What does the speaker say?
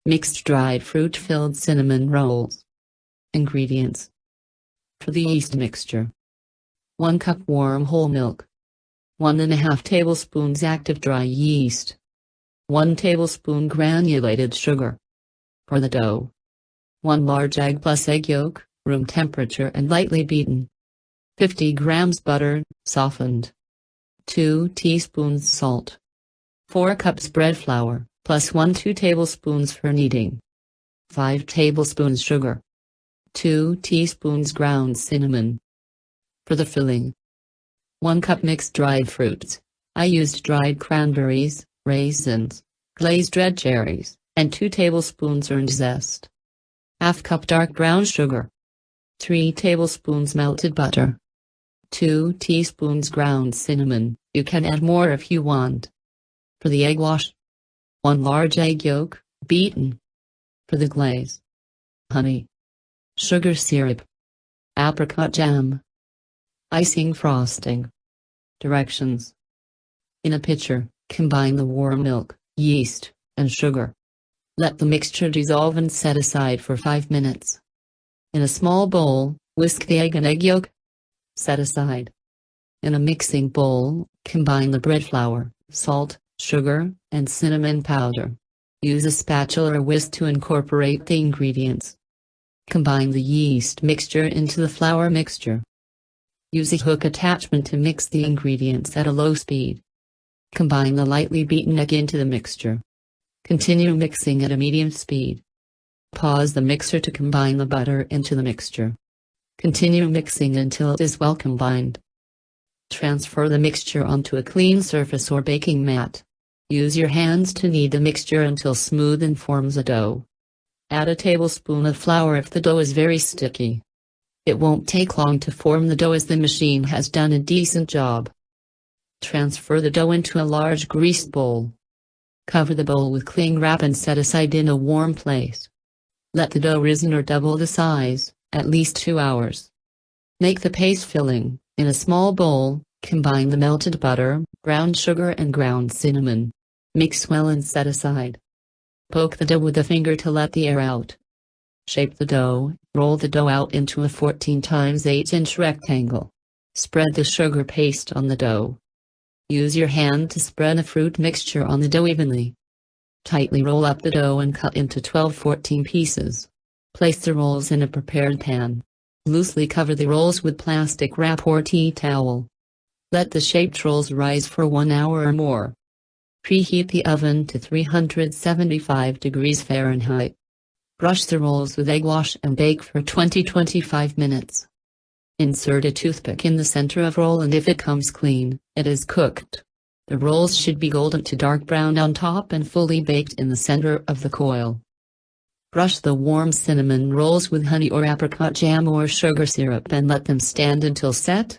Mixed dried fruit-filled cinnamon rolls. Ingredients. For the yeast mixture: 1 cup warm whole milk, 1½ tablespoons active dry yeast, 1 tablespoon granulated sugar. For the dough: 1 large egg plus egg yolk, room temperature and lightly beaten. 50 grams butter, softened. 2 teaspoons salt. 4 cups bread flour, plus 2 tablespoons for kneading. 5 tablespoons sugar. 2 teaspoons ground cinnamon. For the filling: 1 cup mixed dried fruits. I used dried cranberries, raisins, glazed red cherries, and 2 tablespoons earned zest. ½ cup dark brown sugar. 3 tablespoons melted butter. 2 teaspoons ground cinnamon, you can add more if you want. For the egg wash: 1 large egg yolk, beaten. For the glaze: honey, sugar syrup, apricot jam, icing frosting. Directions: in a pitcher, combine the warm milk, yeast, and sugar. Let the mixture dissolve and set aside for 5 minutes. In a small bowl, whisk the egg and egg yolk. Set aside. In a mixing bowl, combine the bread flour, salt, sugar, and cinnamon powder. Use a spatula or whisk to incorporate the ingredients. Combine the yeast mixture into the flour mixture. Use a hook attachment to mix the ingredients at a low speed. Combine the lightly beaten egg into the mixture. Continue mixing at a medium speed. Pause the mixer to combine the butter into the mixture. Continue mixing until it is well combined. Transfer the mixture onto a clean surface or baking mat. Use your hands to knead the mixture until smooth and forms a dough. Add a tablespoon of flour if the dough is very sticky. It won't take long to form the dough as the machine has done a decent job. Transfer the dough into a large greased bowl. Cover the bowl with cling wrap and set aside in a warm place. Let the dough risen or double the size, at least 2 hours. Make the paste filling. In a small bowl, combine the melted butter, brown sugar and ground cinnamon. Mix well and set aside. Poke the dough with a finger to let the air out. Shape the dough, roll the dough out into a 14 x 8-inch rectangle. Spread the sugar paste on the dough. Use your hand to spread the fruit mixture on the dough evenly. Tightly roll up the dough and cut into 12-14 pieces. Place the rolls in a prepared pan. Loosely cover the rolls with plastic wrap or tea towel. Let the shaped rolls rise for 1 hour or more. Preheat the oven to 375 degrees Fahrenheit. Brush the rolls with egg wash and bake for 20-25 minutes. Insert a toothpick in the center of roll and if it comes clean, it is cooked. The rolls should be golden to dark brown on top and fully baked in the center of the coil. Brush the warm cinnamon rolls with honey or apricot jam or sugar syrup and let them stand until set.